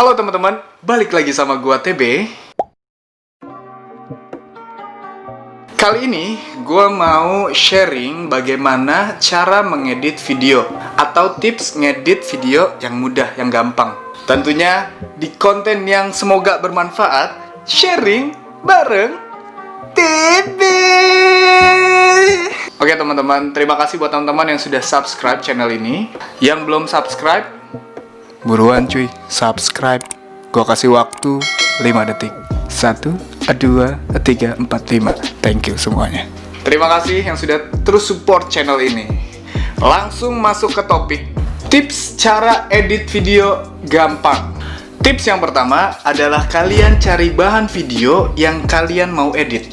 Halo teman-teman, balik lagi sama gua TB. Kali ini gua mau sharing bagaimana cara mengedit video atau tips ngedit video yang mudah, yang gampang. Tentunya di konten yang semoga bermanfaat, sharing bareng TB. Oke teman-teman, terima kasih buat teman-teman yang sudah subscribe channel ini. Yang belum subscribe, buruan cuy, subscribe. Gua kasih waktu 5 detik. 1, 2, 3, 4, 5. Thank you semuanya. Terima kasih yang sudah terus support channel ini. Langsung masuk ke topik. Tips cara edit video gampang. Tips yang pertama adalah kalian cari bahan video yang kalian mau edit.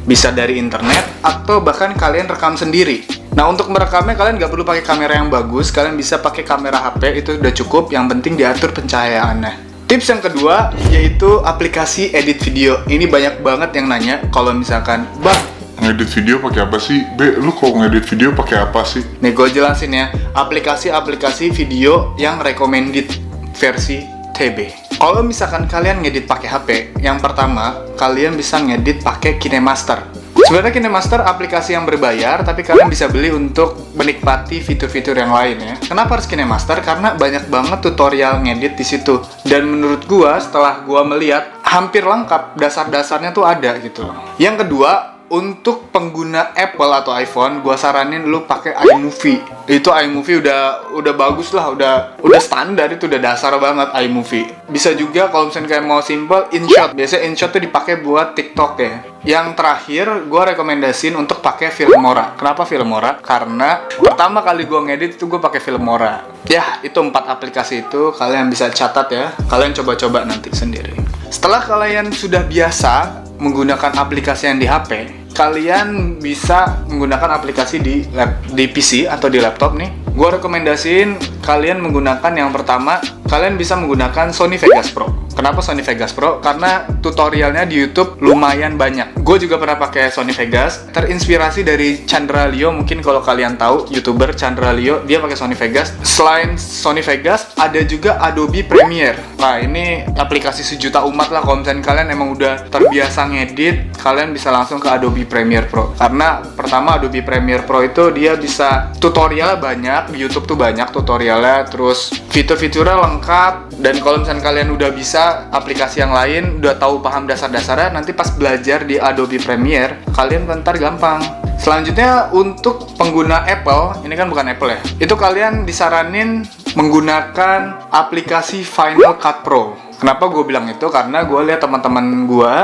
Bisa dari internet atau bahkan kalian rekam sendiri. Nah, untuk merekamnya kalian nggak perlu pakai kamera yang bagus, kalian bisa pakai kamera HP, itu udah cukup, yang penting diatur pencahayaannya. Tips yang kedua yaitu aplikasi edit video. Ini banyak banget yang nanya kalau misalkan, "Bang, ngedit video pakai apa sih? Lu kalau ngedit video pakai apa sih?" nih gue jelasin ya, aplikasi-aplikasi video yang recommended versi TB. Kalau misalkan kalian ngedit pakai HP, yang pertama kalian bisa ngedit pakai KineMaster. Sebenarnya KineMaster aplikasi yang berbayar, tapi kalian bisa beli untuk menikmati fitur-fitur yang lain ya. Kenapa harus KineMaster? Karena banyak banget tutorial ngedit di situ. Dan menurut gua, setelah gua melihat, hampir lengkap, dasar-dasarnya tuh ada gitu loh. Yang kedua, untuk pengguna Apple atau iPhone, gua saranin lu pakai iMovie. Itu iMovie udah bagus lah, udah standar, itu udah dasar banget iMovie. Bisa juga kalau misalnya kayak mau simple, InShot. Biasanya InShot tuh dipakai buat TikTok ya. Yang terakhir, gua rekomendasiin untuk pakai Filmora. Kenapa Filmora? Karena pertama kali gua ngedit itu gua pakai Filmora. Ya, itu 4 aplikasi itu kalian bisa catat ya. Kalian coba-coba nanti sendiri. Setelah kalian sudah biasa menggunakan aplikasi yang di HP, kalian bisa menggunakan aplikasi di PC atau di laptop nih. Gua rekomendasiin kalian menggunakan yang pertama, kalian bisa menggunakan Sony Vegas Pro. Kenapa Sony Vegas Pro? Karena tutorialnya di YouTube lumayan banyak. Gue juga pernah pakai Sony Vegas, terinspirasi dari Chandra Leo. Mungkin kalau kalian tahu YouTuber Chandra Leo, dia pakai Sony Vegas. Selain Sony Vegas, ada juga Adobe Premiere. Nah, ini aplikasi sejuta umat lah. Kalau misalnya kalian emang udah terbiasa ngedit, kalian bisa langsung ke Adobe Premiere Pro. Karena pertama Adobe Premiere Pro itu dia bisa tutorialnya banyak, di YouTube tuh banyak tutorialnya, terus fitur-fiturnya lengkap. Dan kalau misalnya kalian udah bisa aplikasi yang lain, udah tahu paham dasar-dasarnya, nanti pas belajar di Adobe Premiere, kalian bentar gampang. Selanjutnya untuk pengguna Apple, ini kan bukan Apple ya, itu kalian disaranin menggunakan aplikasi Final Cut Pro. Kenapa gue bilang itu? Karena gue lihat teman-teman gue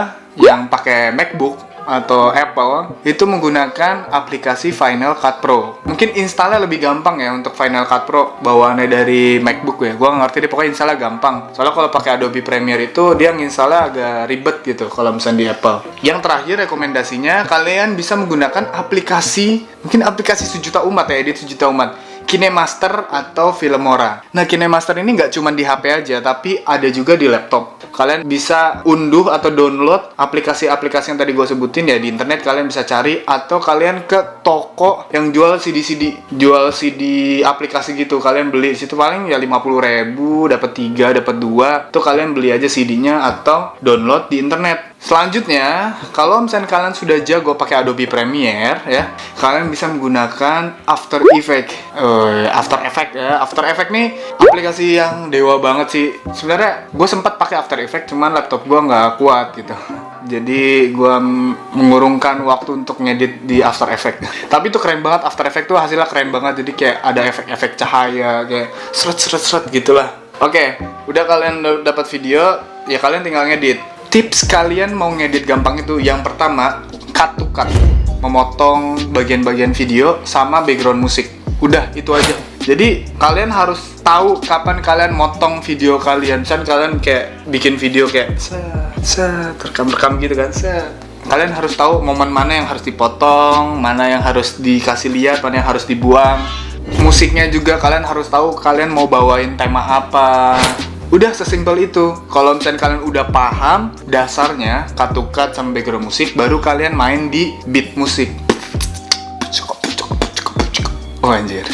yang pakai MacBook atau Apple itu menggunakan aplikasi Final Cut Pro. Mungkin installnya lebih gampang ya untuk Final Cut Pro, bawaannya dari MacBook ya. Gua nggak ngerti deh, pokoknya installnya gampang. Soalnya kalau pakai Adobe Premiere itu dia nginstallnya agak ribet gitu kalau misalnya di Apple. Yang terakhir rekomendasinya kalian bisa menggunakan aplikasi, mungkin aplikasi sejuta umat ya, edit sejuta umat, KineMaster atau Filmora. Nah, KineMaster ini nggak cuma di HP aja, tapi ada juga di laptop. Kalian bisa unduh atau download aplikasi-aplikasi yang tadi gue sebutin ya di internet, kalian bisa cari, atau kalian ke toko yang jual CD aplikasi gitu, kalian beli di situ paling ya 50.000, dapat 3, dapat 2. Tuh kalian beli aja CD-nya atau download di internet. Selanjutnya, kalau misalnya kalian sudah jago pakai Adobe Premiere ya, kalian bisa menggunakan After Effects. After Effects nih aplikasi yang dewa banget sih. Sebenarnya gue sempat pakai After Effects, cuman laptop gue nggak kuat gitu. Jadi gue mengurungkan waktu untuk ngedit di After Effects. Tapi itu keren banget, After Effects tuh hasilnya keren banget. Jadi kayak ada efek-efek cahaya, kayak seret gitulah. Oke, udah kalian dapat video, ya kalian tinggal ngedit. Tips kalian mau ngedit gampang itu, yang pertama, cut to cut, memotong bagian-bagian video sama background musik. Udah, itu aja. Jadi kalian harus tahu kapan kalian motong video kalian. Misalnya kalian kayak bikin video kayak rekam gitu kan, kalian harus tahu momen mana yang harus dipotong, mana yang harus dikasih lihat, mana yang harus dibuang. Musiknya juga kalian harus tahu kalian mau bawain tema apa. Udah sesimpel itu. Kalau misalnya kalian udah paham dasarnya, cut to cut sama background musik, baru kalian main di beat musik. Oh anjir.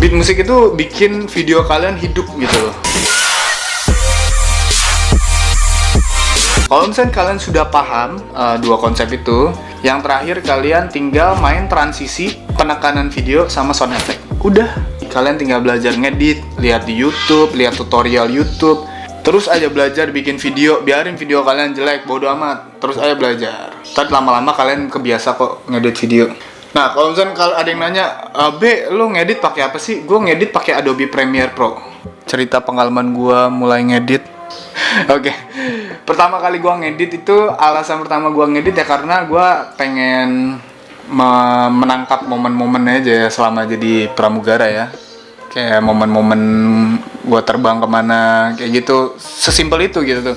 Beat musik itu bikin video kalian hidup gitu loh. Kalau misalnya kalian sudah paham dua konsep itu, yang terakhir kalian tinggal main transisi, penekanan video, sama sound effect. Udah, kalian tinggal belajar ngedit, lihat di YouTube, lihat tutorial YouTube, terus aja belajar bikin video. Biarin video kalian jelek, bodo amat, terus aja belajar. Ntar lama-lama kalian kebiasa kok ngedit video. Nah, kalau misalnya kalau ada yang nanya, B, lu ngedit pakai apa sih? Gue ngedit pakai Adobe Premiere Pro. Cerita pengalaman gue mulai ngedit. Oke, pertama kali gue ngedit itu, alasan pertama gue ngedit ya karena gue pengen menangkap momen-momen aja ya selama jadi pramugara ya. Kayak momen-momen gue terbang kemana, kayak gitu, sesimpel itu gitu tuh.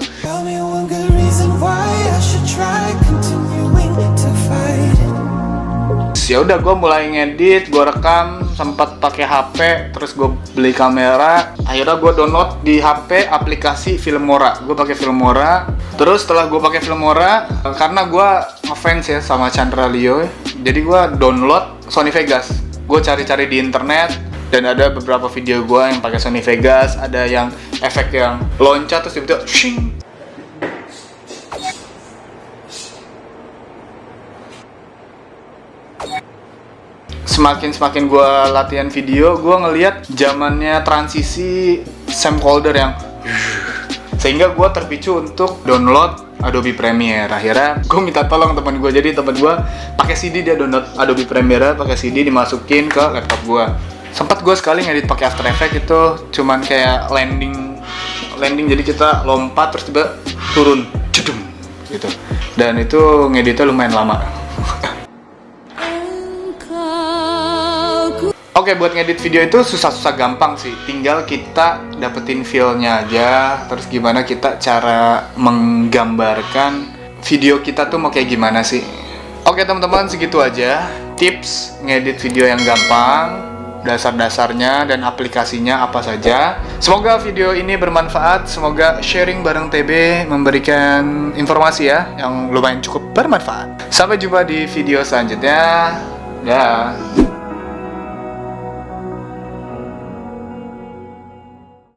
Ya udah, gue mulai ngedit, gue rekam, sempat pakai HP, terus gue beli kamera, akhirnya gue download di HP aplikasi Filmora. Gue pakai Filmora, terus setelah gue pakai Filmora, karena gue ngefans ya sama Chandra Leo, jadi gue download Sony Vegas. Gue cari-cari di internet dan ada beberapa video gue yang pakai Sony Vegas, ada yang efek yang loncat terus tiba-tiba shing. Semakin gue latihan video, gue ngelihat zamannya transisi camcorder yang sehingga gue terpicu untuk download Adobe Premiere. Akhirnya gue minta tolong teman gue, jadi teman gue pakai CD, dia download Adobe Premiere pakai CD, dimasukin ke laptop gue. Sempat gue sekali ngedit pakai After Effects, itu cuman kayak landing jadi kita lompat terus tiba turun cedum gitu, dan itu ngeditnya lumayan lama. Oke, buat ngedit video itu susah-susah gampang sih. Tinggal kita dapetin feel-nya aja. Terus gimana kita cara menggambarkan video kita tuh mau kayak gimana sih. Oke teman-teman, segitu aja tips ngedit video yang gampang, dasar-dasarnya dan aplikasinya apa saja. Semoga video ini bermanfaat. Semoga sharing bareng TB memberikan informasi ya yang lumayan cukup bermanfaat. Sampai jumpa di video selanjutnya. Dah.